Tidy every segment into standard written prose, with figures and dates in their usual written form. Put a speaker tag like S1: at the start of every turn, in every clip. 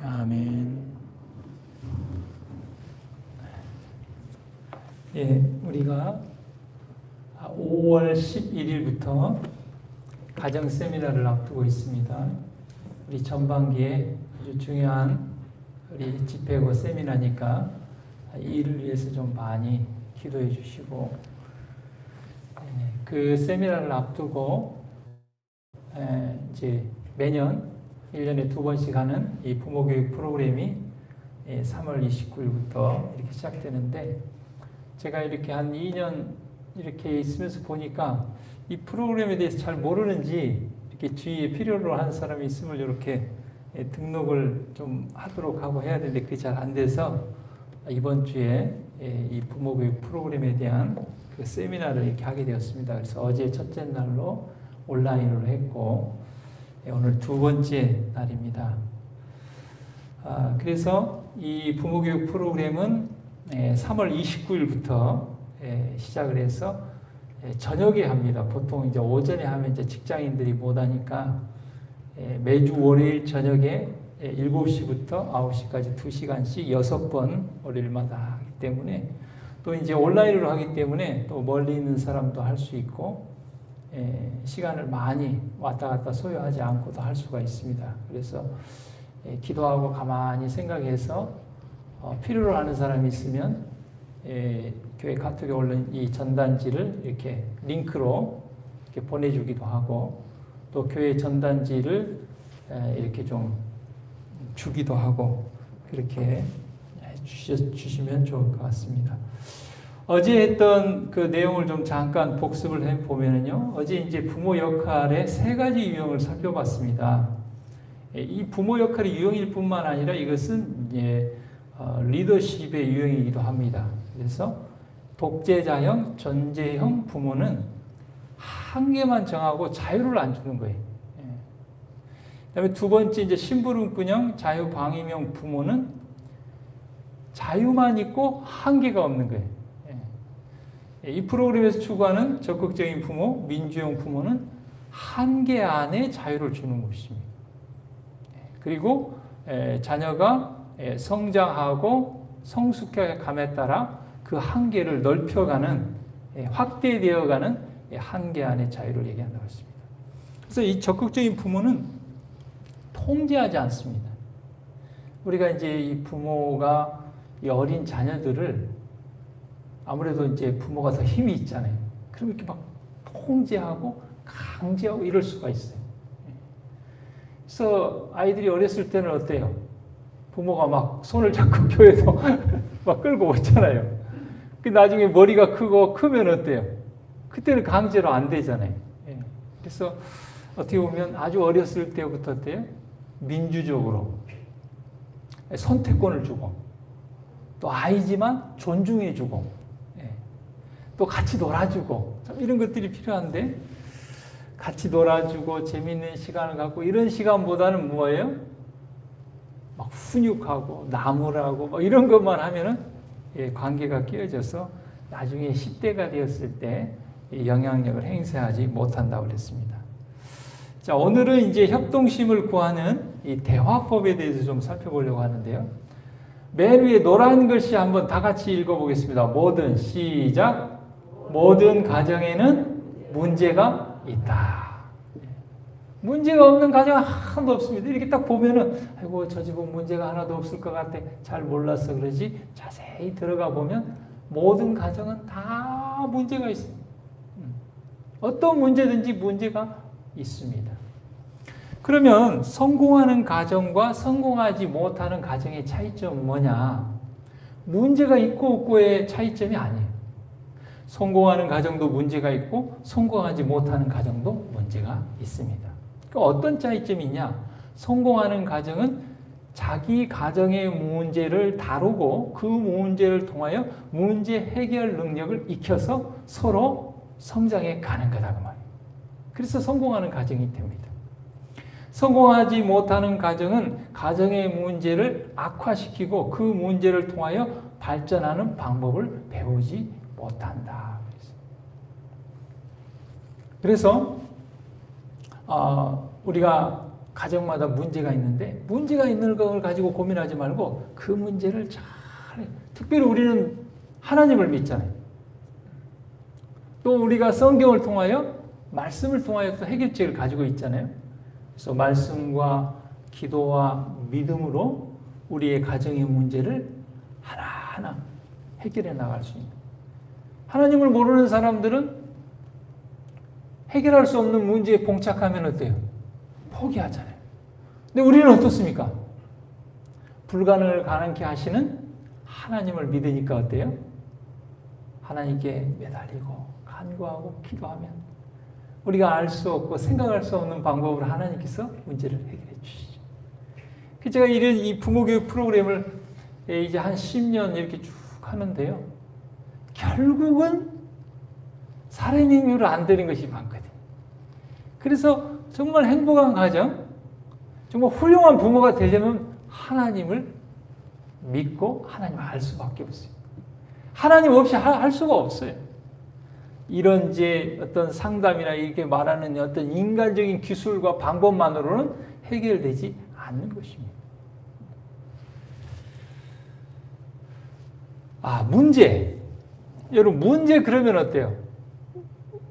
S1: 아멘. 예, 우리가 5월 11일부터 가정 세미나를 앞두고 있습니다. 우리 전반기에 아주 중요한 우리 집회고 세미나니까 이 일을 위해서 좀 많이 기도해 주시고, 그 세미나를 앞두고 이제 매년 1년에 2번씩 하는 이 부모교육 프로그램이 3월 29일부터 이렇게 시작되는데, 제가 이렇게 한 2년 이렇게 있으면서 보니까 이 프로그램에 대해서 잘 모르는지 이렇게 주위에 필요로 하는 사람이 있으면 이렇게 등록을 좀 하도록 하고 해야 되는데 그게 잘 안 돼서 이번 주에 이 부모교육 프로그램에 대한 그 세미나를 이렇게 하게 되었습니다. 그래서 어제 첫째 날로 온라인으로 했고 오늘 두 번째 날입니다. 그래서 이 부모교육 프로그램은 3월 29일부터 시작을 해서 저녁에 합니다. 보통 이제 오전에 하면 이제 직장인들이 못 하니까 매주 월요일 저녁에 7시부터 9시까지 2시간씩 6번 월요일마다 하기 때문에, 또 이제 온라인으로 하기 때문에 또 멀리 있는 사람도 할 수 있고 시간을 많이 왔다 갔다 소요하지 않고도 할 수가 있습니다. 그래서 기도하고 가만히 생각해서 필요로 하는 사람이 있으면 교회 카톡에 올린 이 전단지를 이렇게 링크로 이렇게 보내주기도 하고, 또 교회 전단지를 이렇게 좀 주기도 하고 그렇게 주시면 좋을 것 같습니다. 어제 했던 그 내용을 좀 잠깐 복습을 해보면요, 어제 이제 부모 역할의 3가지 유형을 살펴봤습니다. 이 부모 역할의 유형일 뿐만 아니라 이것은 이제 리더십의 유형이기도 합니다. 그래서 독재자형, 전제형 부모는 한계만 정하고 자유를 안 주는 거예요. 그다음에 두 번째 이제 심부름꾼형, 자유방임형 부모는 자유만 있고 한계가 없는 거예요. 이 프로그램에서 추구하는 적극적인 부모, 민주형 부모는 한계 안에 자유를 주는 것입니다. 그리고 자녀가 성장하고 성숙해감에 따라 그 한계를 넓혀가는, 확대되어가는 한계 안의 자유를 얘기한다고 했습니다. 그래서 이 적극적인 부모는 통제하지 않습니다. 우리가 이제 이 부모가 이 어린 자녀들을, 아무래도 이제 부모가 더 힘이 있잖아요. 그럼 이렇게 막 통제하고 강제하고 이럴 수가 있어요. 그래서 아이들이 어렸을 때는 어때요? 부모가 막 손을 잡고 교회에서 막 끌고 오잖아요. 나중에 머리가 크면 어때요? 그때는 강제로 안 되잖아요. 그래서 어떻게 보면 아주 어렸을 때부터 어때요? 민주적으로 선택권을 주고, 또 아이지만 존중해주고, 또 같이 놀아주고, 이런 것들이 필요한데, 같이 놀아주고 재미있는 시간을 갖고 이런 시간보다는 뭐예요? 막 훈육하고 나무라고 막 이런 것만 하면은 관계가 깨어져서 나중에 10대가 되었을 때 영향력을 행사하지 못한다고 그랬습니다. 자, 오늘은 이제 협동심을 구하는 이 대화법에 대해서 좀 살펴보려고 하는데요. 맨 위에 노란 글씨 한번 다 같이 읽어보겠습니다. 모든, 시작. 모든 가정에는 문제가 있다. 문제가 없는 가정은 하나도 없습니다. 이렇게 딱 보면은, 아이고, 저 집은 문제가 하나도 없을 것 같아. 잘 몰라서 그러지. 자세히 들어가 보면 모든 가정은 다 문제가 있습니다. 어떤 문제든지 문제가 있습니다. 그러면 성공하는 가정과 성공하지 못하는 가정의 차이점은 뭐냐? 문제가 있고 없고의 차이점이 아니에요. 성공하는 가정도 문제가 있고 성공하지 못하는 가정도 문제가 있습니다. 그러니까 어떤 차이점이 있냐? 성공하는 가정은 자기 가정의 문제를 다루고 그 문제를 통하여 문제 해결 능력을 익혀서 서로 성장해 가는 거다 그 말이에요. 그래서 성공하는 가정이 됩니다. 성공하지 못하는 가정은 가정의 문제를 악화시키고 그 문제를 통하여 발전하는 방법을 배우지 못한다. 그래서 우리가 가정마다 문제가 있는데 문제가 있는 걸 가지고 고민하지 말고 그 문제를 잘, 특별히 우리는 하나님을 믿잖아요. 또 우리가 성경을 통하여 말씀을 통하여 또 해결책을 가지고 있잖아요. 그래서 말씀과 기도와 믿음으로 우리의 가정의 문제를 하나하나 해결해 나갈 수 있는. 하나님을 모르는 사람들은 해결할 수 없는 문제에 봉착하면 어때요? 포기하잖아요. 근데 우리는 어떻습니까? 불가능을 가능케 하시는 하나님을 믿으니까 어때요? 하나님께 매달리고 간구하고 기도하면 우리가 알 수 없고 생각할 수 없는 방법으로 하나님께서 문제를 해결해 주시죠. 제가 이 부모교육 프로그램을 이제 한 10년 이렇게 쭉 하는데요. 결국은 사람의 힘으로 안 되는 것이 많거든요. 그래서 정말 행복한 가정, 정말 훌륭한 부모가 되려면 하나님을 믿고 하나님을 알 수밖에 없어요. 하나님 없이 할 수가 없어요. 이런 이제 어떤 상담이나 이렇게 말하는 어떤 인간적인 기술과 방법만으로는 해결되지 않는 것입니다. 문제. 여러분, 문제 그러면 어때요?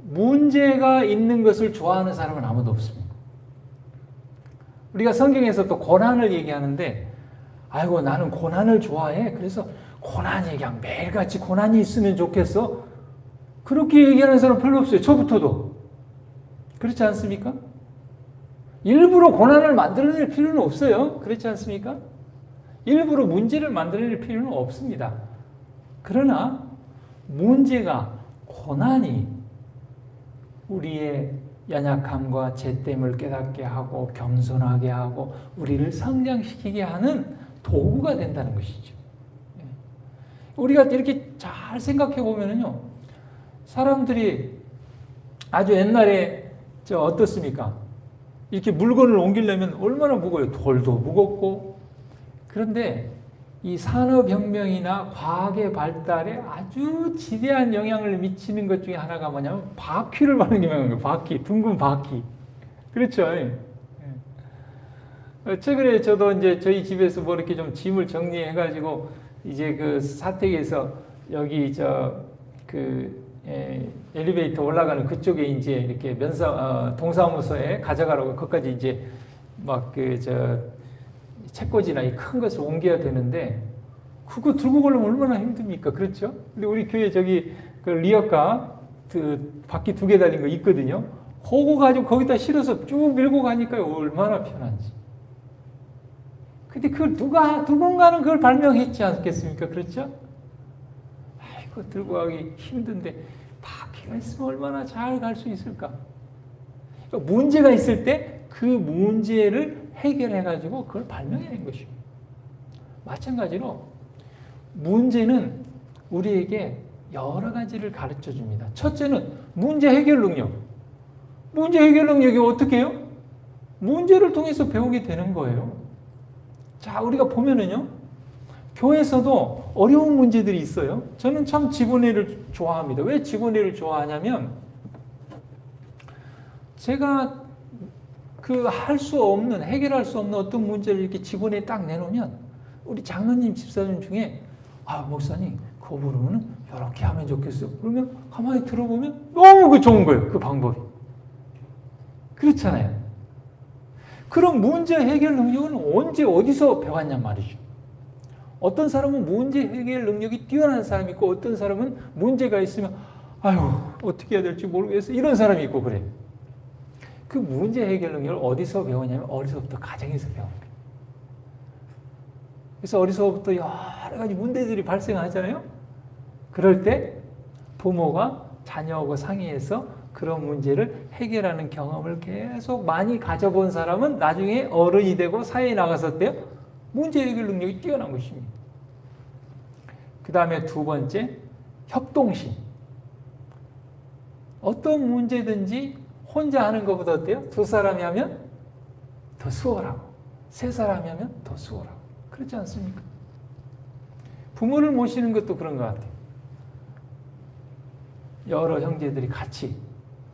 S1: 문제가 있는 것을 좋아하는 사람은 아무도 없습니다. 우리가 성경에서 또 고난을 얘기하는데, 아이고, 나는 고난을 좋아해. 그래서 고난이 그냥 매일같이 고난이 있으면 좋겠어. 그렇게 얘기하는 사람 별로 없어요. 저부터도. 그렇지 않습니까? 일부러 고난을 만들어낼 필요는 없어요. 그렇지 않습니까? 일부러 문제를 만들어낼 필요는 없습니다. 그러나 문제가, 고난이 우리의 연약함과 죄됨을 깨닫게 하고 겸손하게 하고 우리를 성장시키게 하는 도구가 된다는 것이죠. 우리가 이렇게 잘 생각해 보면요, 사람들이 아주 옛날에 어떻습니까? 이렇게 물건을 옮기려면 얼마나 무거워요. 돌도 무겁고. 그런데 이 산업혁명이나 과학의 발달에 아주 지대한 영향을 미치는 것 중에 하나가 뭐냐면 바퀴를 밟는 게 영향이에요. 바퀴, 둥근 바퀴. 그렇죠. 최근에 저도 이제 저희 집에서 뭐 이렇게 좀 짐을 정리해가지고 이제 그 사택에서 여기 엘리베이터 올라가는 그쪽에 이제 이렇게 동사무소에 가져가라고 거기까지 이제 책꽂이나 이 큰 것을 옮겨야 되는데 그거 들고 가려면 얼마나 힘듭니까? 그렇죠? 근데 우리 교회 그 리어카 그 바퀴 2개 달린 거 있거든요. 그거 가지고 거기다 실어서 쭉 밀고 가니까 얼마나 편한지. 근데 그걸 누군가는 그걸 발명했지 않겠습니까? 그렇죠? 아이고, 들고 가기 힘든데 바퀴가 있으면 얼마나 잘 갈 수 있을까? 그러니까 문제가 있을 때 그 문제를 해결해가지고 그걸 발명해낸 것입니다. 마찬가지로 문제는 우리에게 여러 가지를 가르쳐 줍니다. 첫째는 문제 해결 능력. 문제 해결 능력이 어떻게 해요? 문제를 통해서 배우게 되는 거예요. 자, 우리가 보면은요, 교회에서도 어려운 문제들이 있어요. 저는 참 직원회를 좋아합니다. 왜 직원회를 좋아하냐면, 제가 해결할 수 없는 어떤 문제를 이렇게 직원회에 딱 내놓으면, 우리 장로님, 집사님 중에, 목사님, 그거 부르면은 이렇게 하면 좋겠어요. 그러면 가만히 들어보면 너무 좋은 거예요. 그 방법이. 그렇잖아요. 그럼 문제 해결 능력은 언제 어디서 배웠냔 말이죠. 어떤 사람은 문제 해결 능력이 뛰어난 사람이 있고 어떤 사람은 문제가 있으면 어떻게 해야 될지 모르겠어 이런 사람이 있고 그래요. 그 문제 해결 능력을 어디서 배우냐면 어려서부터 가정에서 배웁니다. 그래서 어려서부터 여러 가지 문제들이 발생하잖아요. 그럴 때 부모가 자녀하고 상의해서 그런 문제를 해결하는 경험을 계속 많이 가져본 사람은 나중에 어른이 되고 사회에 나갔을 때 문제 해결 능력이 뛰어난 것입니다. 그 다음에 두 번째, 협동심. 어떤 문제든지 혼자 하는 것보다 어때요? 두 사람이 하면 더 수월하고 세 사람이 하면 더 수월하고 그렇지 않습니까? 부모를 모시는 것도 그런 것 같아요. 여러 형제들이 같이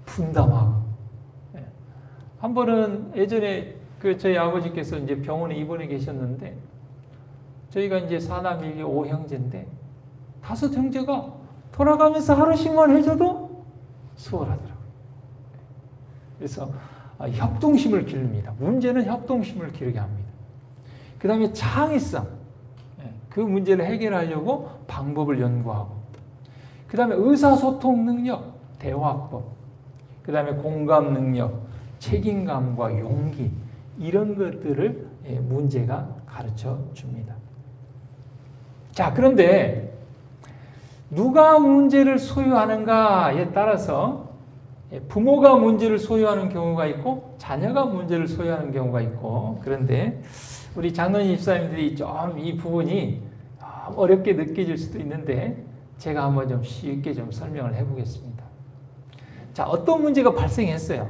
S1: 분담하고. 한 번은 예전에 그 저희 아버지께서 이제 병원에 입원해 계셨는데 저희가 이제 4남매 5형제인데 5형제가 돌아가면서 하루씩만 해줘도 수월하더라고요. 그래서 협동심을 기릅니다. 문제는 협동심을 기르게 합니다. 그 다음에 창의성, 그 문제를 해결하려고 방법을 연구하고, 그 다음에 의사소통 능력, 대화법, 그 다음에 공감 능력, 책임감과 용기, 이런 것들을 문제가 가르쳐 줍니다. 자, 그런데 누가 문제를 소유하는가에 따라서 부모가 문제를 소유하는 경우가 있고 자녀가 문제를 소유하는 경우가 있고, 그런데 우리 장로님 집사님들이 좀 이 부분이 어렵게 느껴질 수도 있는데 제가 한번 좀 쉽게 좀 설명을 해보겠습니다. 자, 어떤 문제가 발생했어요.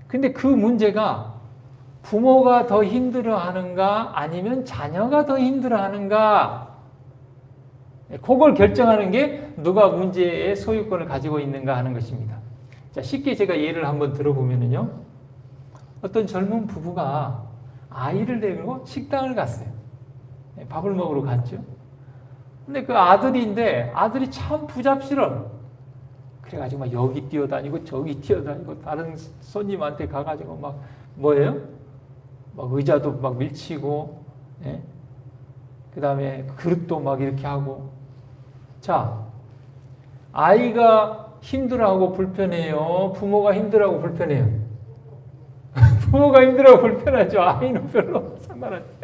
S1: 근데 그 문제가 부모가 더 힘들어하는가 아니면 자녀가 더 힘들어하는가, 그걸 결정하는 게 누가 문제의 소유권을 가지고 있는가 하는 것입니다. 자, 쉽게 제가 예를 한번 들어보면요. 어떤 젊은 부부가 아이를 데리고 식당을 갔어요. 밥을 먹으러 갔죠. 근데 그 아들인데 아들이 참 부잡스러워. 그래가지고 막 여기 뛰어다니고 저기 뛰어다니고 다른 손님한테 가가지고 막 뭐예요? 막 의자도 막 밀치고, 예? 그 다음에 그릇도 막 이렇게 하고. 자, 아이가 힘들어하고 불편해요? 부모가 힘들어하고 불편해요? 부모가 힘들어하고 불편하죠. 아이는 별로 상관없어요.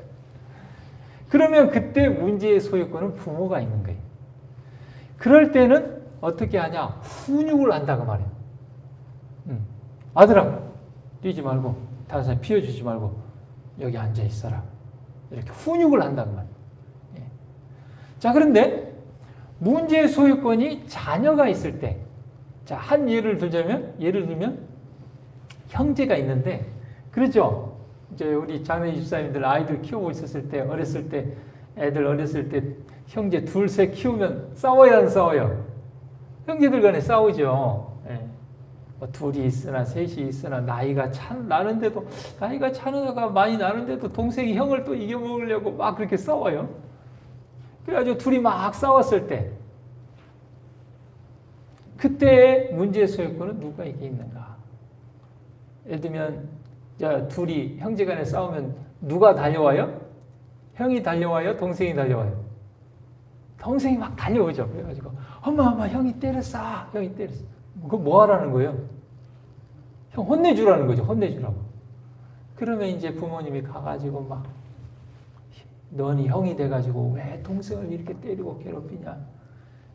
S1: 그러면 그때 문제의 소유권은 부모가 있는 거예요. 그럴 때는 어떻게 하냐? 훈육을 한다고 말해요. 아들아, 뛰지 말고, 다른 사람 피워주지 말고, 여기 앉아 있어라. 이렇게 훈육을 한다고 말해요. 예. 자, 그런데 문제의 소유권이 자녀가 있을 때, 자, 한 예를 들면, 형제가 있는데, 그렇죠? 이제 우리 장로님 집사님들 아이들 키우고 있었을 때, 어렸을 때, 애들 어렸을 때 형제 둘, 셋 키우면 싸워야 안 싸워요? 형제들 간에 싸우죠. 예. 뭐 둘이 있으나 셋이 있으나 나이가 나는데도, 나이가 차이가 많이 나는데도 동생이 형을 또 이겨먹으려고 막 그렇게 싸워요. 그래가지고 둘이 막 싸웠을 때, 그때 문제의 소유권은 누가 이게 있는가? 예를 들면, 둘이 형제 간에 싸우면 누가 달려와요? 형이 달려와요? 동생이 달려와요? 동생이 막 달려오죠. 그래가지고 엄마 형이 때렸어. 형이 때렸어. 그거 뭐 하라는 거예요? 형 혼내주라는 거죠. 혼내주라고. 그러면 이제 부모님이 가가지고 막 너는 형이 돼가지고 왜 동생을 이렇게 때리고 괴롭히냐.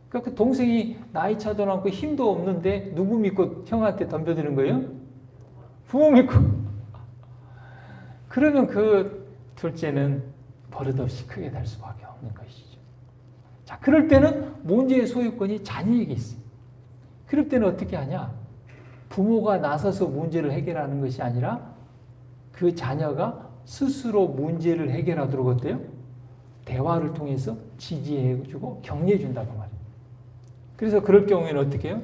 S1: 그러니까 그 동생이 나이 차도 않고 힘도 없는데 누구 믿고 형한테 덤벼드는 거예요? 부모 믿고. 그러면 그 둘째는 버릇없이 크게 될 수밖에 없는 것이죠. 자, 그럴 때는 문제의 소유권이 자녀에게 있어요. 그럴 때는 어떻게 하냐? 부모가 나서서 문제를 해결하는 것이 아니라 그 자녀가 스스로 문제를 해결하도록 어때요? 대화를 통해서 지지해주고 격려해준다고 말이에요. 그래서 그럴 경우에는 어떻게 해요?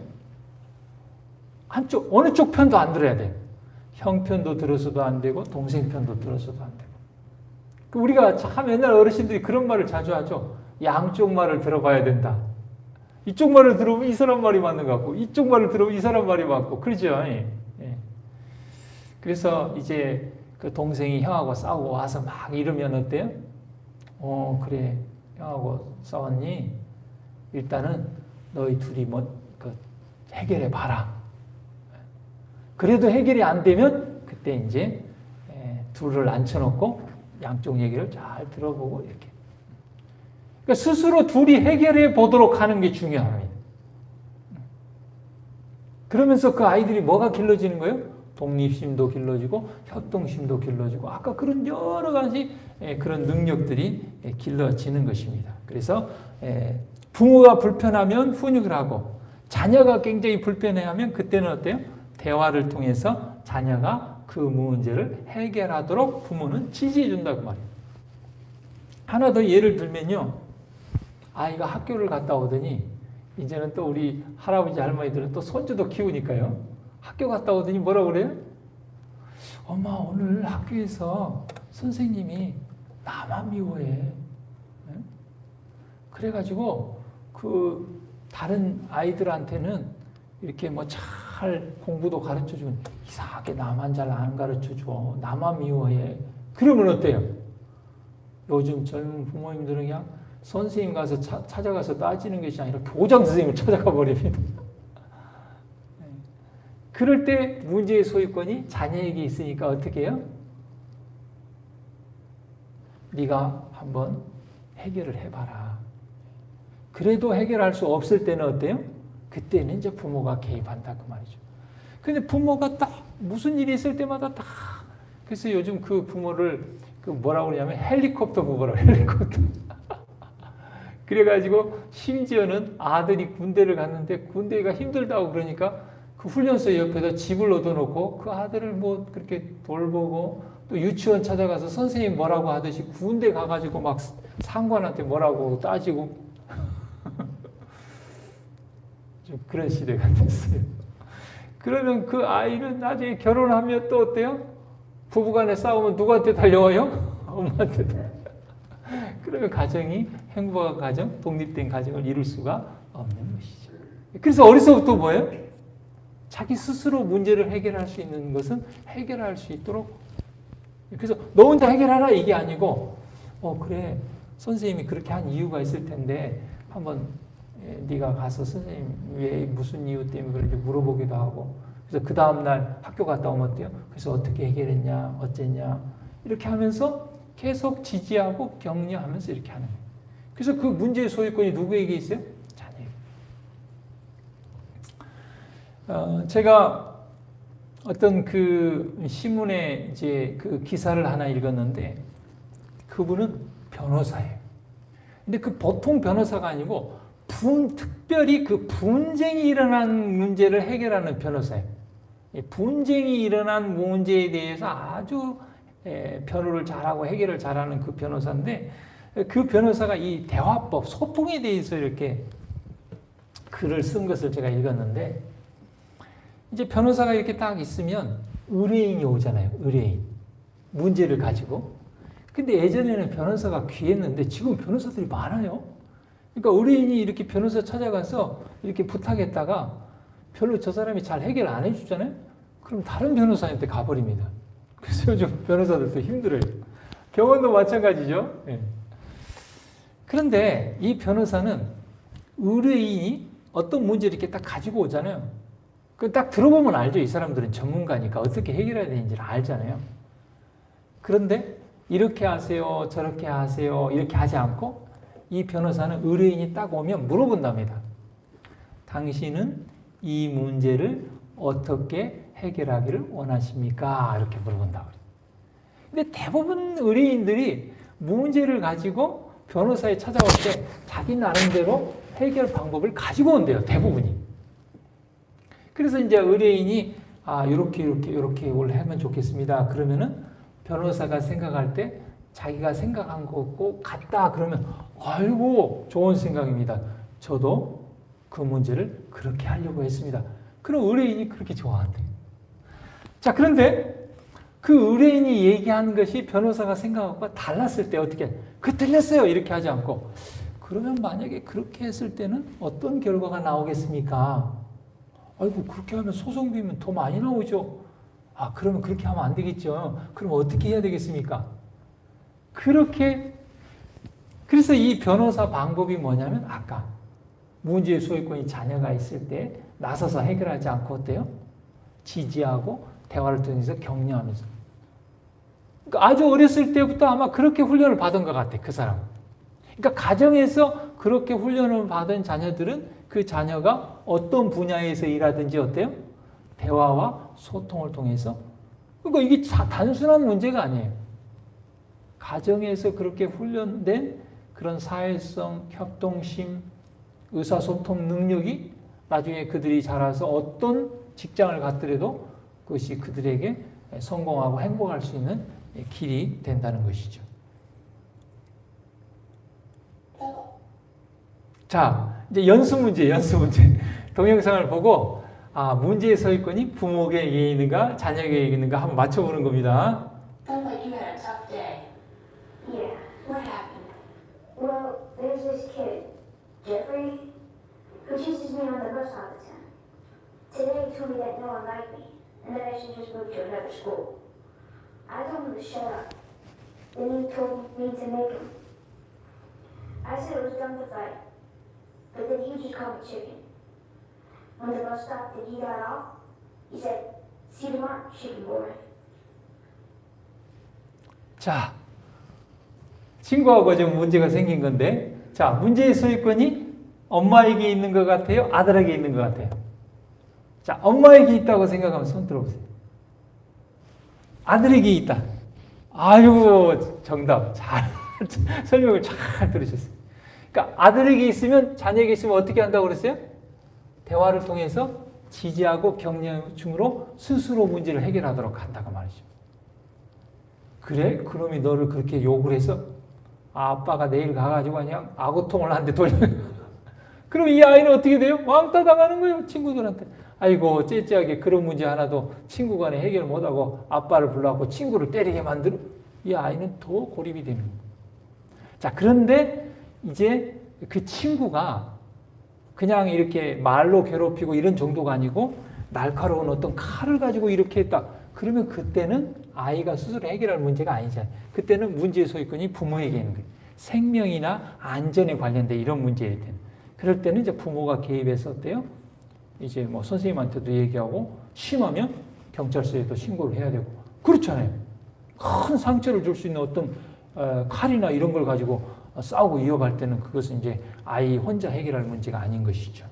S1: 어느 쪽 편도 안 들어야 돼요. 형 편도 들어서도 안 되고 동생 편도 들어서도 안 되고. 우리가 참 옛날 어르신들이 그런 말을 자주 하죠. 양쪽 말을 들어봐야 된다. 이쪽 말을 들어보면 이 사람 말이 맞는 것 같고 이쪽 말을 들어보면 이 사람 말이 맞고 그러죠. 예. 그래서 이제 그 동생이 형하고 싸우고 와서 막 이러면 어때요? 그래 형하고 싸웠니? 일단은 너희 둘이 해결해 봐라. 그래도 해결이 안 되면 그때 이제 둘을 앉혀놓고 양쪽 얘기를 잘 들어보고 이렇게. 그러니까 스스로 둘이 해결해 보도록 하는 게 중요합니다. 그러면서 그 아이들이 뭐가 길러지는 거예요? 독립심도 길러지고 협동심도 길러지고 아까 그런 여러 가지 그런 능력들이 길러지는 것입니다. 그래서 부모가 불편하면 훈육을 하고 자녀가 굉장히 불편해하면 그때는 어때요? 대화를 통해서 자녀가 그 문제를 해결하도록 부모는 지지해 준다고 말이에요. 하나 더 예를 들면요. 아이가 학교를 갔다 오더니 이제는 또 우리 할아버지 할머니들은 또 손주도 키우니까요. 학교 갔다 오더니 뭐라 그래요? 엄마 오늘 학교에서 선생님이 나만 미워해. 네? 그래가지고 그 다른 아이들한테는 이렇게 뭐 잘 공부도 가르쳐주면 이상하게 나만 잘 안 가르쳐줘. 나만 미워해. 그러면 어때요? 요즘 젊은 부모님들은 그냥 선생님 가서 찾아가서 따지는 것이 아니라 교장 선생님을 찾아가 버립니다. 그럴 때 문제의 소유권이 자녀에게 있으니까 어떻게 해요? 네가 한번 해결을 해봐라. 그래도 해결할 수 없을 때는 어때요? 그때는 이제 부모가 개입한다 그 말이죠. 근데 부모가 딱 무슨 일이 있을 때마다 다 그래서 요즘 그 부모를 그 뭐라고 그러냐면 헬리콥터 부모라고 헬리콥터. 그래가지고 심지어는 아들이 군대를 갔는데 군대가 힘들다고 그러니까 그 훈련소 옆에다 집을 얻어놓고 그 아들을 뭐 그렇게 돌보고 또 유치원 찾아가서 선생님 뭐라고 하듯이 군대 가가지고 막 상관한테 뭐라고 따지고 좀 그런 시대가 됐어요. 그러면 그 아이는 나중에 결혼하면 또 어때요? 부부간에 싸우면 누구한테 달려와요? 엄마한테 달려와요. 그러면 가정이 행복한 가정, 독립된 가정을 이룰 수가 없는 것이죠. 그래서 어려서부터 뭐예요? 자기 스스로 문제를 해결할 수 있는 것은 해결할 수 있도록. 그래서 너 혼자 해결하라 이게 아니고 그래 선생님이 그렇게 한 이유가 있을 텐데 한번 네가 가서 선생님 왜 무슨 이유 때문에 그런지 물어보기도 하고 그래서 그 다음날 학교 갔다 오면 어때요? 그래서 어떻게 해결했냐 어쨌냐 이렇게 하면서 계속 지지하고 격려하면서 이렇게 하는 거예요. 그래서 그 문제의 소유권이 누구에게 있어요? 자녀에게. 제가 어떤 그 신문에 이제 그 기사를 하나 읽었는데 그분은 변호사예요. 근데 그 보통 변호사가 아니고 특별히 그 분쟁이 일어난 문제를 해결하는 변호사예요. 분쟁이 일어난 문제에 대해서 아주 변호를 잘하고 해결을 잘하는 그 변호사인데 그 변호사가 이 대화법, 소통에 대해서 이렇게 글을 쓴 것을 제가 읽었는데 이제 변호사가 이렇게 딱 있으면 의뢰인이 오잖아요. 의뢰인. 문제를 가지고. 근데 예전에는 변호사가 귀했는데 지금 변호사들이 많아요. 그러니까 의뢰인이 이렇게 변호사 찾아가서 이렇게 부탁했다가 별로 저 사람이 잘 해결 안 해주잖아요. 그럼 다른 변호사한테 가버립니다. 그래서 요즘 변호사들도 힘들어요. 병원도 마찬가지죠. 네. 그런데 이 변호사는 의뢰인이 어떤 문제를 이렇게 딱 가지고 오잖아요. 그 딱 들어보면 알죠. 이 사람들은 전문가니까 어떻게 해결해야 되는지를 알잖아요. 그런데 이렇게 하세요, 저렇게 하세요, 이렇게 하지 않고 이 변호사는 의뢰인이 딱 오면 물어본답니다. 당신은 이 문제를 어떻게 해결하기를 원하십니까? 이렇게 물어본다고. 근데 대부분 의뢰인들이 문제를 가지고 변호사에 찾아올 때 자기 나름대로 해결 방법을 가지고 온대요. 대부분이. 그래서 이제 의뢰인이 이렇게 하면 좋겠습니다. 그러면은 변호사가 생각할 때 자기가 생각한 거고 같다 그러면 아이고 좋은 생각입니다. 저도 그 문제를 그렇게 하려고 했습니다. 그럼 의뢰인이 그렇게 좋아한대요. 자, 그런데 그 의뢰인이 얘기하는 것이 변호사가 생각한 것과 달랐을 때 어떻게 그 틀렸어요 이렇게 하지 않고 그러면 만약에 그렇게 했을 때는 어떤 결과가 나오겠습니까? 아이고 그렇게 하면 소송비면 더 많이 나오죠. 그러면 그렇게 하면 안 되겠죠. 그럼 어떻게 해야 되겠습니까? 그래서 이 변호사 방법이 뭐냐면 아까 문제의 소유권이 자녀가 있을 때 나서서 해결하지 않고 어때요? 지지하고 대화를 통해서 격려하면서. 그러니까 아주 어렸을 때부터 아마 그렇게 훈련을 받은 것 같아, 그 사람. 그러니까 가정에서 그렇게 훈련을 받은 자녀들은 그 자녀가 어떤 분야에서 일하든지 어때요? 대화와 소통을 통해서. 그러니까 이게 단순한 문제가 아니에요. 가정에서 그렇게 훈련된 그런 사회성, 협동심, 의사소통 능력이 나중에 그들이 자라서 어떤 직장을 갖더라도 그것이 그들에게 성공하고 행복할 수 있는 길이 된다는 것이죠. 자, 이제 연수 문제. 동영상을 보고 아, 문제의 소유권이 부모에게 있는가, 자녀에게 있는가 한번 맞춰보는 겁니다.
S2: Sounds like you had a tough day.
S3: Yeah.
S2: What happened?
S3: Well, there's this kid, Jeffrey, who chases me on the bus all the time. Today he told me that no one liked me, and that I should just move to another school. I told him to shut up. Then he told me to make him. I said it was dumb to fight, but then he just called me chicken. When the bus stopped and he got off, he said, "See you tomorrow, chicken boy."
S1: 자, 친구하고 좀 문제가 생긴 건데, 자, 문제의 소유권이 엄마에게 있는 것 같아요? 아들에게 있는 것 같아요? 자, 엄마에게 있다고 생각하면 손 들어보세요. 아들에게 있다. 아유, 정답. 잘, 설명을 잘 들으셨어요. 그러니까 아들에게 있으면 자녀에게 있으면 어떻게 한다고 그랬어요? 대화를 통해서 지지하고 격려중으로 스스로 문제를 해결하도록 한다고 말이죠. 그래? 그놈이 너를 그렇게 욕을 해서 아빠가 내일 가가지고 그냥 아구통을 한 대 돌려. 그럼 이 아이는 어떻게 돼요? 왕따 당하는 거예요, 친구들한테. 아이고, 째째하게 그런 문제 하나도 친구 간에 해결 못하고 아빠를 불러갖고 친구를 때리게 만들어. 이 아이는 더 고립이 되는 거예요. 자, 그런데 이제 그 친구가 그냥 이렇게 말로 괴롭히고 이런 정도가 아니고 날카로운 어떤 칼을 가지고 이렇게 했다. 그러면 그때는 아이가 스스로 해결할 문제가 아니잖아요. 그때는 문제의 소유권이 부모에게 있는 거예요. 생명이나 안전에 관련된 이런 문제일 때는. 그럴 때는 이제 부모가 개입해서 어때요? 이제 뭐 선생님한테도 얘기하고 심하면 경찰서에도 신고를 해야 되고 그렇잖아요. 큰 상처를 줄 수 있는 어떤 칼이나 이런 걸 가지고 싸우고 이어갈 때는 그것은 이제 아이 혼자 해결할 문제가 아닌 것이죠.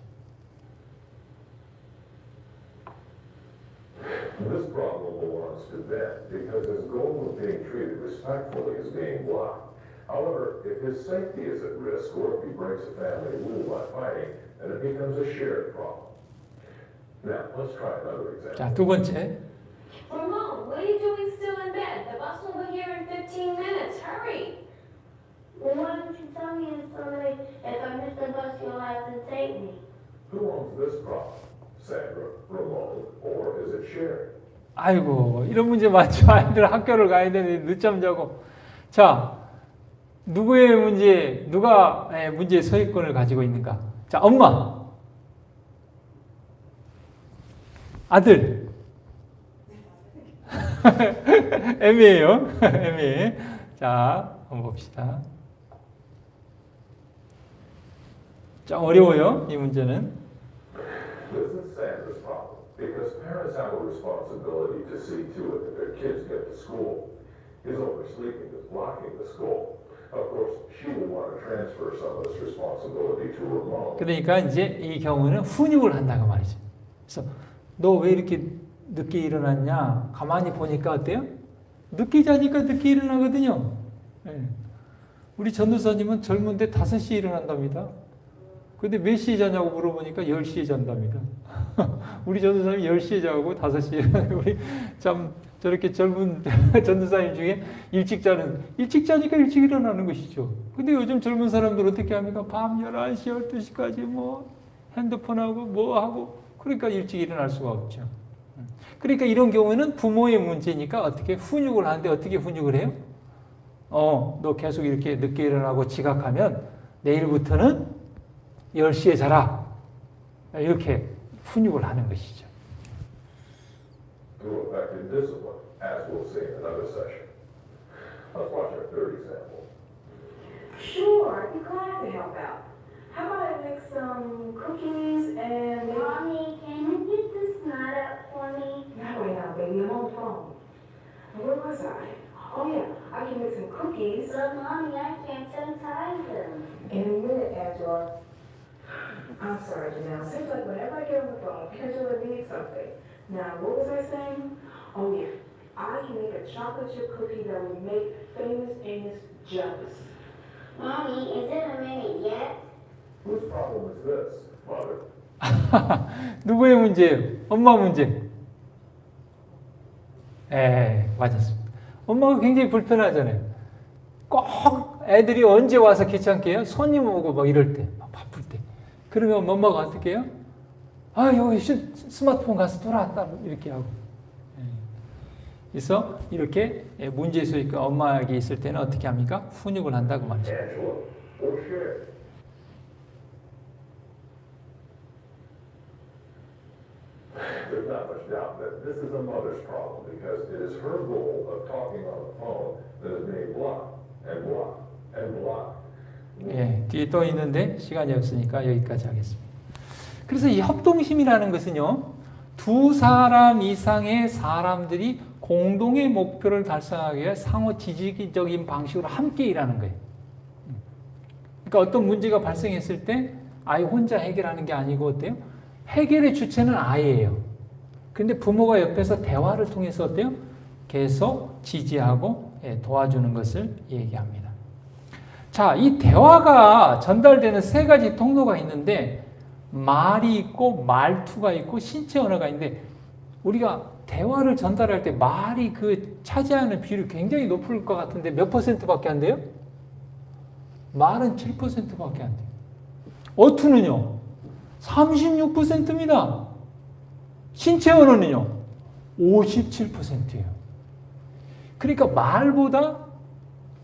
S4: This problem belongs to Ben because his goal of being treated respectfully is being blocked. However, if his safety is at risk or if he breaks a family rule by fighting, then it becomes a shared problem. Now, let's try another example.
S1: 자, 두 번째.
S2: Ramon, what are you doing still in bed? The bus will be here in 15 minutes. Hurry.
S3: Well, why don't you tell me so that if I miss the bus, you'll have to take me?
S4: Who owns this problem? Sandra, Ramon, or is it shared?
S1: 아이고, 이런 문제 맞죠? 아이들 학교를 가야 되는데 늦잠 자고. 자, 누구의 문제, 누가 문제의 소유권을 가지고 있는가? 자, 엄마. 아들. 애매해요. 애매해. 자, 한번 봅시다. 좀 어려워요, 이 문제는.
S4: This is Sandra's problem because parents have a responsibility to see to it that their kids get to school. His oversleeping is blocking the school. Of course, she will want to transfer some of this responsibility to Ramon.
S1: 그러니까 이제 이 경우는 훈육을 한다고 말이죠. 그래서 너 왜 이렇게 늦게 일어났냐? 가만히 보니까 어때요? 늦게 자니까 늦게 일어나거든요. 네. 우리 전도사님은 젊은데 5시에 일어난답니다. 근데 몇 시에 자냐고 물어보니까 10시에 잔답니다. 우리 전도사님이 10시에 자고 5시에 일어나고 우리 참 저렇게 젊은 전도사님 중에 일찍 자니까 일찍 일어나는 것이죠. 근데 요즘 젊은 사람들 어떻게 합니까? 밤 11시, 12시까지 뭐 핸드폰하고 뭐 하고 그러니까 일찍 일어날 수가 없죠. 그러니까 이런 경우는 부모의 문제니까 어떻게 훈육을 하는데 어떻게 훈육을 해요? 너 계속 이렇게 늦게 일어나고 지각하면 내일부터는 10시에 자라. 이렇게 훈육을 하는 것이죠.
S4: Through effective discipline, as we'll see in another session. Let's watch our third example.
S5: Sure, I'd be glad to help out. How about I make some cookies and...
S3: Mommy, can you get this knot up for me?
S5: Now wait now, baby, I'm on the phone. Where was I? Oh yeah, I can make some cookies.
S3: But Mommy, I can't untie them.
S5: In a minute, Angela. I'm sorry, Janelle. Seems like whenever I get on the phone, Angela needs something. Now, what was I saying? Oh yeah, I can make a chocolate chip cookie that will make famous Amos jealous.
S3: Mommy, is it a minute yet?
S4: Whose problem is this, Mother?
S1: 누구의 문제예요? 엄마 문제. 맞았습니다. 엄마가 굉장히 불편하잖아요. 꼭 애들이 언제 와서 귀찮게 해요? 손님 오고 막 이럴 때, 막 바쁠 때. 그러면 엄마가 어떻게 해요? 아, 여기 스마트폰 가서 돌아왔다. 이렇게 하고. 그래서 이렇게 문제수 있고 엄마에게 있을 때는 어떻게 합니까? 훈육을 한다고 말이죠.
S4: Angela, or Cher. There's not much doubt that this is a mother's problem because it is her goal of talking on the phone that is being blocked and blocked and blocked.
S1: 예, 뒤에 또 있는데 시간이 없으니까 여기까지 하겠습니다. 그래서 이 협동심이라는 것은요, 두 사람 이상의 사람들이 공동의 목표를 달성하기 위해 상호 지지적인 방식으로 함께 일하는 거예요. 그러니까 어떤 문제가 발생했을 때 아이 혼자 해결하는 게 아니고 어때요? 해결의 주체는 아이예요. 근데 부모가 옆에서 대화를 통해서 어때요? 계속 지지하고 도와주는 것을 얘기합니다. 자, 이 대화가 전달되는 세 가지 통로가 있는데 말이 있고 말투가 있고 신체 언어가 있는데 우리가 대화를 전달할 때 말이 그 차지하는 비율이 굉장히 높을 것 같은데 몇 %밖에 안 돼요? 말은 7%밖에 안 돼요. 어투는요? 36%입니다. 신체 언어는요? 57%예요. 그러니까 말보다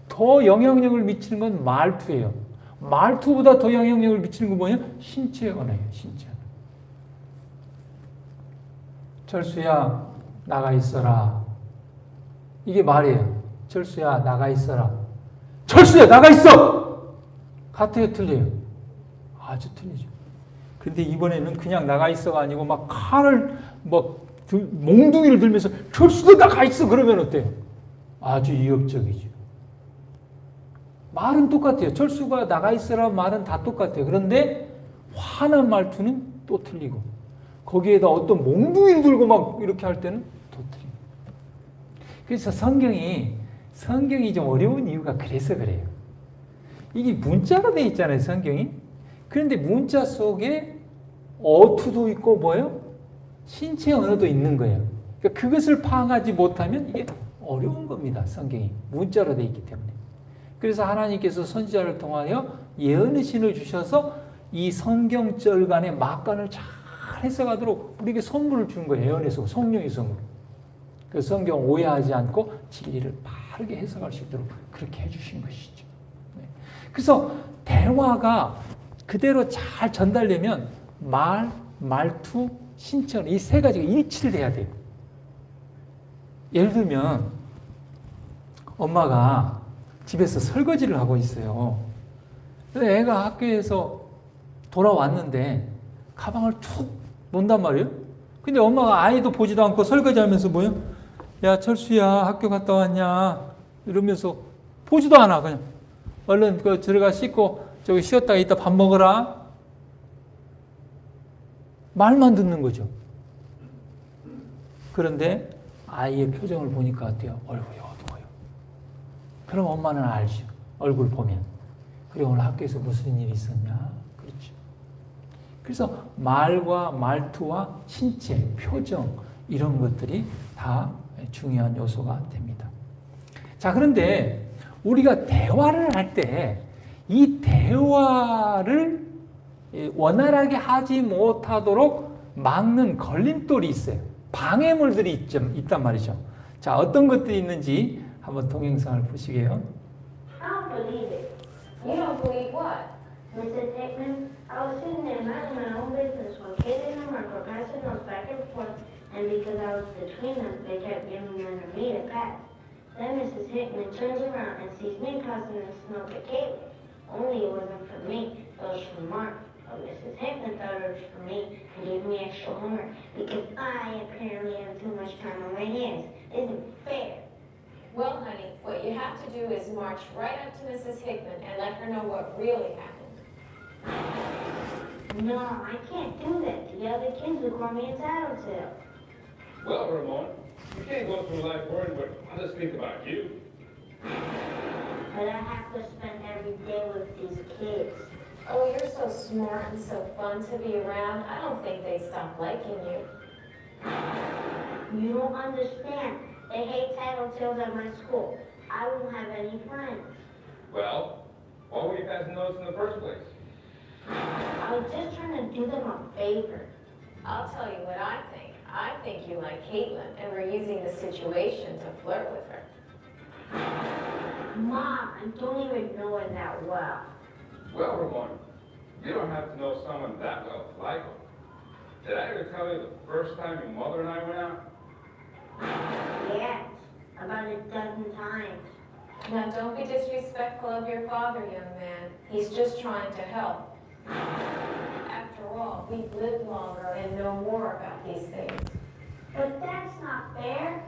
S1: 더 영향력을 미치는 건 말투예요. 말투보다 더 영향력을 미치는 건 뭐냐? 신체 언어예요. 신체 언어. 철수야, 나가 있어라. 이게 말이에요. 철수야, 나가 있어라. 철수야, 나가 있어! 같아요, 틀려요? 아주 틀리죠. 근데 이번에는 그냥 나가 있어가 아니고 막 칼을 몽둥이를 들면서 철수도 나가 있어! 그러면 어때요? 아주 위협적이죠. 말은 똑같아요. 철수가 나가 있어라 말은 다 똑같아요. 그런데 화난 말투는 또 틀리고 거기에다 어떤 몽둥이를 들고 막 이렇게 할 때는 또 틀리고. 그래서 성경이 좀 어려운 이유가 그래서 그래요. 이게 문자로 돼 있잖아요, 성경이. 그런데 문자 속에 어투도 있고 뭐예요? 신체 언어도 있는 거예요. 그러니까 그것을 파악하지 못하면 이게 어려운 겁니다, 성경이. 문자로 돼 있기 때문에. 그래서 하나님께서 선지자를 통하여 예언의 신을 주셔서 이 성경절 간의 막간을 잘 해석하도록 우리에게 선물을 준 거예요. 예언의 선, 성령의 선물. 그 성경 오해하지 않고 진리를 바르게 해석할 수 있도록 그렇게 해주신 것이죠. 네. 그래서 대화가 그대로 잘 전달되면 말, 말투, 신체 이 세 가지가 일치를 해야 돼요. 예를 들면 엄마가 집에서 설거지를 하고 있어요. 근데 애가 학교에서 돌아왔는데 가방을 툭 놓는단 말이에요. 근데 엄마가 아이도 보지도 않고 설거지하면서 뭐예요? 야, 철수야, 학교 갔다 왔냐? 이러면서 보지도 않아. 그냥 얼른 들어가 씻고 저기 쉬었다가 이따 밥 먹어라. 말만 듣는 거죠. 그런데 아이의 표정을 보니까 어때요? 얼굴이 어두워요. 그럼 엄마는 알죠. 얼굴 보면. 그래, 오늘 학교에서 무슨 일이 있었냐? 그렇죠. 그래서 말과 말투와 신체, 표정 이런 것들이 다 중요한 요소가 됩니다. 자, 그런데 우리가 대화를 할 때 이 대화를 원활하게 하지 못하도록 막는 걸림돌이 있어요. 방해물들이 있단 말이죠. 자, 어떤 것들이 있는지 한번 동영상을 보시게요.
S3: I don't believe it.
S2: You don't believe what?
S3: Mrs. Hickman, I was sitting there minding my own business when Kid and them were passing notes back and forth, and because I was between them, they kept giving them to me to pass. Then Mrs. Hickman turns around and sees me causing this note to Caitlin. Only it wasn't for me, it was for Mark. But Mrs. Hickman thought it was for me and gave me extra homework because I apparently have too much time on my hands. Isn't fair.
S2: Well, honey, what you have to do is march right up to Mrs. Hickman and let her know what really happened.
S3: No, I can't do that. The other kids would call me a tattletale.
S6: Well, Ramon, you can't go through life worrying what others think about you.
S3: But I have to spend every day with these kids.
S2: Oh, you're so smart and so fun to be around. I don't think they stop liking you.
S3: You don't understand. They hate tattletales at my school. I won't have any friends.
S6: Well, why were you passing notes in the first place?
S3: I was just trying to do them a favor.
S2: I'll tell you what I think. I think you like Caitlin, and we're using the situation to flirt with her.
S3: Mom, I don't even know her that well.
S6: Well, Ramon, you don't have to know someone that well to like them. Did I ever tell you the first time your mother and I went out?
S3: Yes, about a dozen times.
S2: Now, don't be disrespectful of your father, young man. He's just trying to help. After all, we've lived longer and know more about these things.
S3: But that's not fair.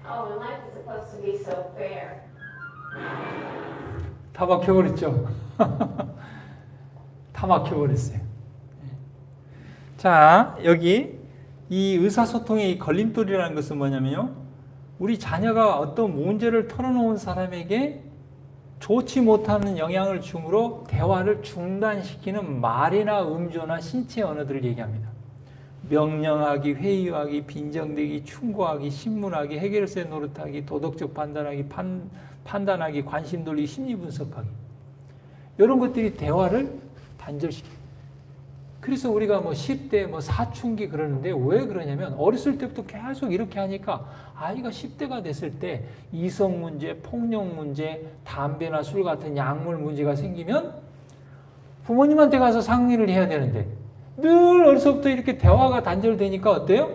S2: Oh, and life is supposed to be so fair.
S1: 다 막혀버렸죠. 다 막혀버렸어요. 자, 여기 이 의사소통의 이 걸림돌이라는 것은 뭐냐면요. 우리 자녀가 어떤 문제를 털어놓은 사람에게 좋지 못하는 영향을 주므로 대화를 중단시키는 말이나 음조나 신체 언어들을 얘기합니다. 명령하기, 회유하기, 빈정대기, 충고하기, 신문하기, 해결세 노릇하기, 도덕적 판단하기, 판단하기, 관심 돌리기, 심리 분석하기. 이런 것들이 대화를 단절시킵니다. 그래서 우리가 뭐 10대, 뭐 사춘기 그러는데 왜 그러냐면 어렸을 때부터 계속 이렇게 하니까 아이가 10대가 됐을 때 이성 문제, 폭력 문제, 담배나 술 같은 약물 문제가 생기면 부모님한테 가서 상의를 해야 되는데 늘 어려서부터 이렇게 대화가 단절되니까 어때요?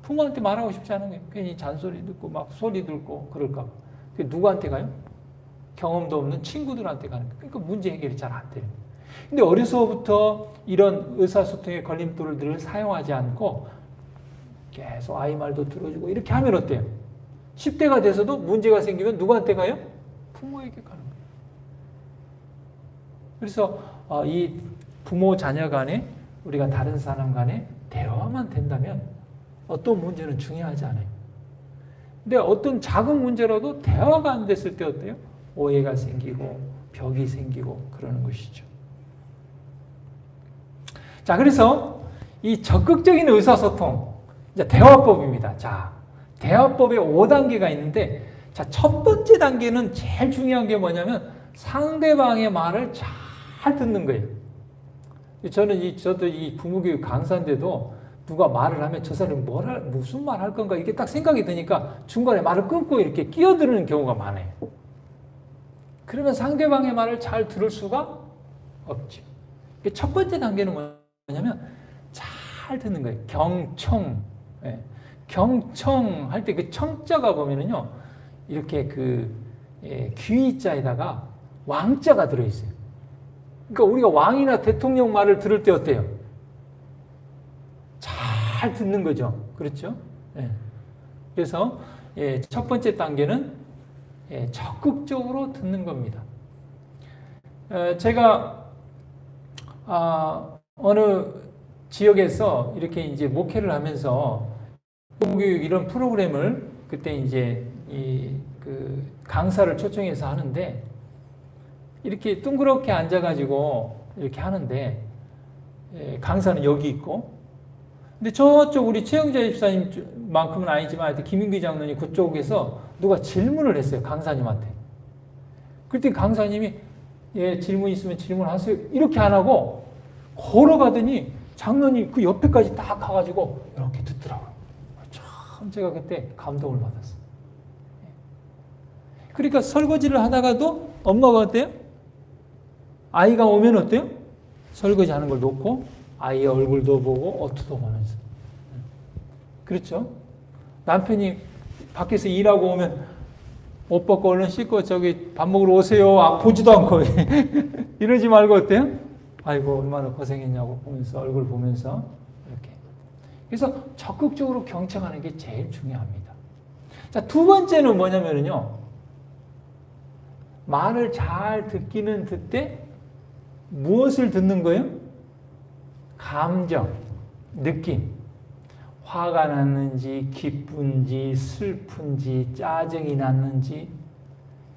S1: 부모한테 말하고 싶지 않은 거예요. 괜히 잔소리 듣고 막 소리 듣고 그럴까 봐. 누구한테 가요? 경험도 없는 친구들한테 가는 거예요. 그러니까 문제 해결이 잘 안 되는 거예요. 근데 어려서부터 이런 의사소통의 걸림돌들을 사용하지 않고 계속 아이 말도 들어주고 이렇게 하면 어때요? 10대가 돼서도 문제가 생기면 누구한테 가요? 부모에게 가는 거예요. 그래서 이 부모 자녀 간에 우리가 다른 사람 간에 대화만 된다면 어떤 문제는 중요하지 않아요. 근데 어떤 작은 문제라도 대화가 안 됐을 때 어때요? 오해가 생기고 벽이 생기고 그러는 것이죠. 자, 그래서 이 적극적인 의사소통, 이제 대화법입니다. 자, 대화법에 5단계가 있는데, 자, 첫 번째 단계는 제일 중요한 게 뭐냐면 상대방의 말을 잘 듣는 거예요. 저도 이 부모교육 강사인데도 누가 말을 하면 저 사람이 무슨 말 할 건가 이게 딱 생각이 드니까 중간에 말을 끊고 이렇게 끼어드는 경우가 많아요. 그러면 상대방의 말을 잘 들을 수가 없죠. 첫 번째 단계는 뭐냐면 잘 듣는 거예요. 경청. 예. 경청할 때 그 청자가 보면은요, 이렇게 귀자에다가 왕자가 들어있어요. 그러니까 우리가 왕이나 대통령 말을 들을 때 어때요? 잘 듣는 거죠. 그렇죠? 예. 그래서 첫 번째 단계는 적극적으로 듣는 겁니다. 제가 어느 지역에서 이렇게 이제 목회를 하면서 교육 이런 프로그램을 그때 이제 그 강사를 초청해서 하는데 이렇게 둥그렇게 앉아가지고 이렇게 하는데 강사는 여기 있고 근데 저쪽 우리 최영자 집사님만큼은 아니지만 하여튼 김인규 장로님 그쪽에서 누가 질문을 했어요. 강사님한테. 그때 강사님이 질문 있으면 질문하세요. 이렇게 안 하고 걸어가더니 장로님 그 옆에까지 딱 가가지고 이렇게 듣더라고요. 참 제가 그때 감동을 받았어요. 그러니까 설거지를 하다가도 엄마가 어때요? 아이가 오면 어때요? 설거지 하는 걸 놓고 아이의 얼굴도 보고 어투도 보면서. 그렇죠? 남편이 밖에서 일하고 오면 옷 벗고 얼른 씻고 저기 밥 먹으러 오세요. 보지도 않고 이러지 말고 어때요? 아이고 얼마나 고생했냐고 보면서 얼굴 보면서 이렇게. 그래서 적극적으로 경청하는 게 제일 중요합니다. 자, 두 번째는 뭐냐면요. 말을 잘 듣기는 듣되 무엇을 듣는 거예요? 감정, 느낌. 화가 났는지, 기쁜지, 슬픈지, 짜증이 났는지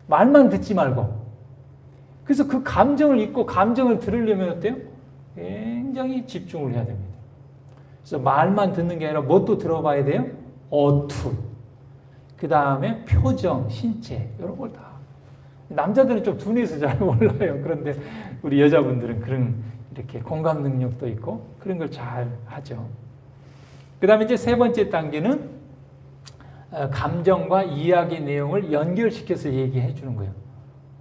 S1: 말만 듣지 말고. 그래서 그 감정을 잊고 감정을 들으려면 어때요? 굉장히 집중을 해야 됩니다. 그래서 말만 듣는 게 아니라 뭣도 들어봐야 돼요? 어투. 그 다음에 표정, 신체 이런 걸 다. 남자들은 좀 둔해서 잘 몰라요. 그런데 우리 여자분들은 그런 이렇게 공감 능력도 있고 그런 걸 잘 하죠. 그 다음에 이제 세 번째 단계는 감정과 이야기 내용을 연결시켜서 얘기해 주는 거예요.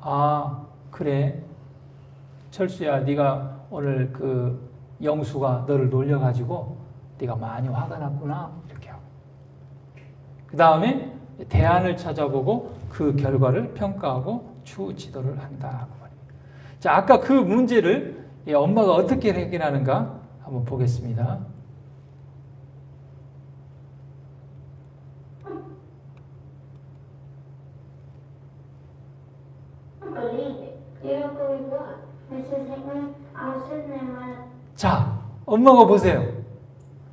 S1: 아, 그래. 철수야, 네가 오늘 그 영수가 너를 놀려가지고 네가 많이 화가 났구나. 이렇게 하고. 그 다음에 대안을 찾아보고 그 결과를 평가하고 추후 지도를 한다. 자, 아까 그 문제를 엄마가 어떻게 해결하는가 한번 보겠습니다.
S3: Believe it.
S2: You don't believe what?
S3: Mrs. Hickman, I was sitting there when
S1: 자, 엄마가 보세요.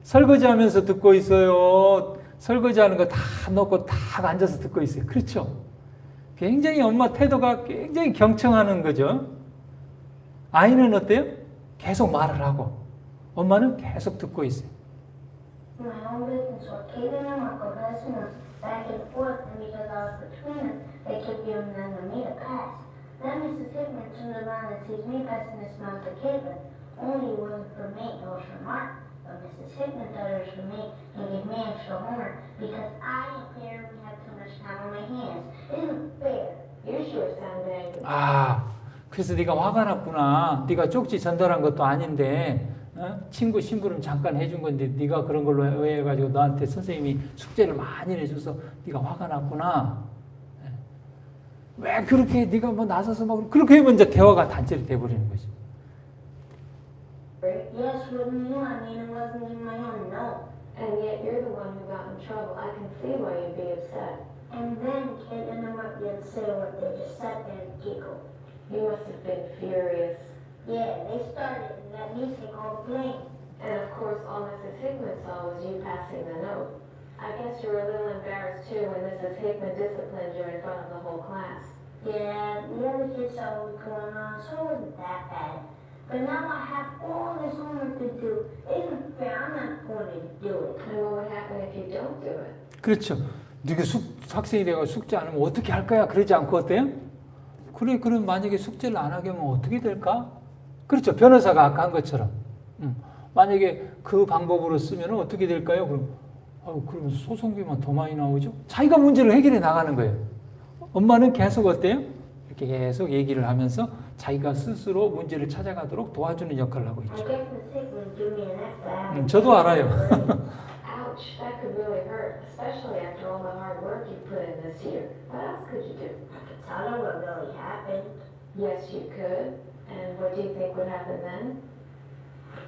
S1: 설거지하면서 듣고 있어요. 설거지하는 거 다 넣고 딱 앉아서 듣고 있어요. 그렇죠? 굉장히 엄마 태도가 굉장히 경청하는 거죠. 아이는 어때요? 계속 말을 하고 엄마는 계속 듣고 있어요.
S3: my own business or Caitlin and Marco passing us back and forth, and because I was between them, they kept giving them to me to pass. Then Mrs. Hickman turned around and sees me passing this mouth to Caitlin. Only it wasn't for me, it was for Mark. But Mrs. Hickman thought it was for me and gave me extra homework because I apparently had too much time on my hands. It isn't fair.
S2: You sure sound angry.
S1: 아, 그래서 네가 화가 났구나. 네가 쪽지 전달한 것도 아닌데 친구 심부름 잠깐 해준 건데 네가 그런 걸로 오해해가지고 너한테 선생님이 숙제를 많이 내줘서 네가 화가 났구나. 왜 그렇게 네가 뭐 나서서 막 그렇게 하면 이제 대화가 단절이 돼버리는 거지.
S3: Yes, wouldn't you? I mean, it wasn't even my own note.
S2: And yet you're the one who got in trouble. I can see why you'd be upset.
S3: And then Caitlin and Mark didn't say a word. They just sat there and giggled.
S2: You must have been furious.
S3: Yeah, they started and let me take all the blame.
S2: And of course, all Mrs. Hickman saw was you passing the note. I guess you were a little embarrassed too when Mrs. Hickman disciplined you in front of the whole class.
S3: Yeah, the other kids saw what was going on, so it wasn't that bad. But now I have all this homework to do. It isn't fair. I'm not going to do it.
S2: And what would happen if you don't do it?
S1: 그렇죠. 네가 학생이 되고 숙제 안 하면 어떻게 할 거야? 그러지 않고 어때요? 그래, 그럼 만약에 숙제를 안 하게 하면 어떻게 될까? 그렇죠. 변호사가 아까 한 것처럼. 만약에 그 방법으로 쓰면 어떻게 될까요? 그럼 소송비만 더 많이 나오죠? 자기가 문제를 해결해 나가는 거예요. 엄마는 계속 어때요? 이렇게 계속 얘기를 하면서 자기가 스스로 문제를 찾아가도록 도와주는 역할을 하고
S3: I
S1: 있죠.
S3: guess the sick would give me an extra.
S1: 저도 알아요.
S2: Ouch, that could really hurt, especially after all the hard work you put in this year. What else could you do?
S3: I could tell her what really happened.
S2: Yes, you could. And what do you think would happen then?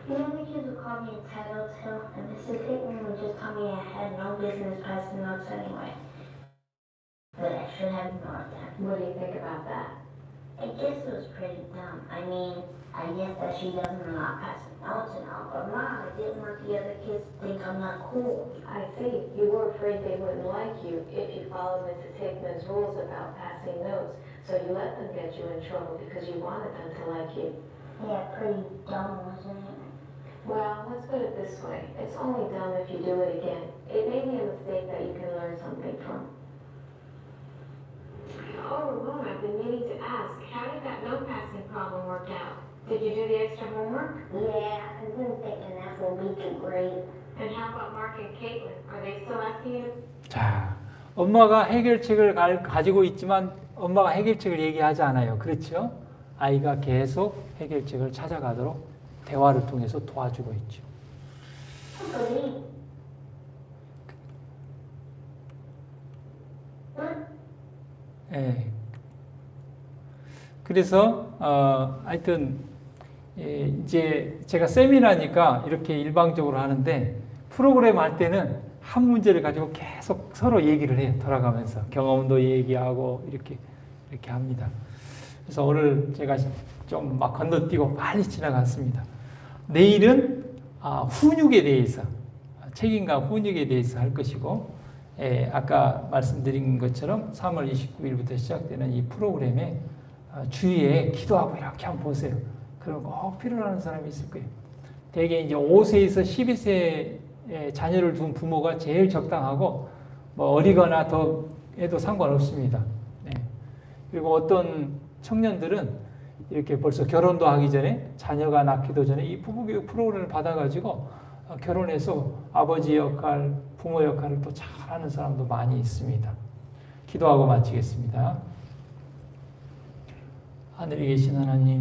S3: The other kids would call me entitled to, and Mrs. Hickman would just tell me I had no business passing notes anyway. That I should have ignored them.
S2: What do you think about that?
S3: I guess it was pretty dumb. I mean, I guess that she doesn't allow passing notes and all, but Mom, I didn't want the other kids to think I'm not cool.
S2: I see. You were afraid they wouldn't like you if you followed Mrs. Hickman's rules about passing notes. So you let them get you in trouble because you wanted them to like you.
S3: Yeah, pretty dumb, wasn't it?
S2: Well, let's put it this way. It's only dumb if you do it again. It may be a mistake that you can learn something from. Oh, Ramon, I've been meaning to ask. How did that note passing problem work out? Did you do the extra homework?
S3: Yeah, I've been thinking that will be too great.
S2: And how about Mark and Caitlin? Are they still asking you?
S1: 자, 엄마가 해결책을 가지고 있지만 엄마가 해결책을 얘기하지 않아요. 그렇죠? 아이가 계속 해결책을 찾아가도록 대화를 통해서 도와주고 있죠.
S3: Believe.
S1: 예. 그래서 하여튼 이제 제가 세미나니까 이렇게 일방적으로 하는데 프로그램 할 때는 한 문제를 가지고 계속 서로 얘기를 해요. 돌아가면서 경험도 얘기하고 이렇게 합니다. 그래서 오늘 제가 좀 막 건너뛰고 빨리 지나갔습니다. 내일은 훈육에 대해서 책임과 훈육에 대해서 할 것이고 아까 말씀드린 것처럼 3월 29일부터 시작되는 이 프로그램에 주위에 기도하고 이렇게 한번 보세요. 그럼 꼭 필요로 하는 사람이 있을 거예요. 대개 이제 5세에서 12세 자녀를 둔 부모가 제일 적당하고 뭐 어리거나 더 해도 상관없습니다. 네. 그리고 어떤 청년들은 이렇게 벌써 결혼도 하기 전에 자녀가 낳기도 전에 이 부부교육 프로그램을 받아가지고 결혼해서 아버지 역할, 부모 역할을 또 잘하는 사람도 많이 있습니다. 기도하고 마치겠습니다. 하늘에 계신 하나님,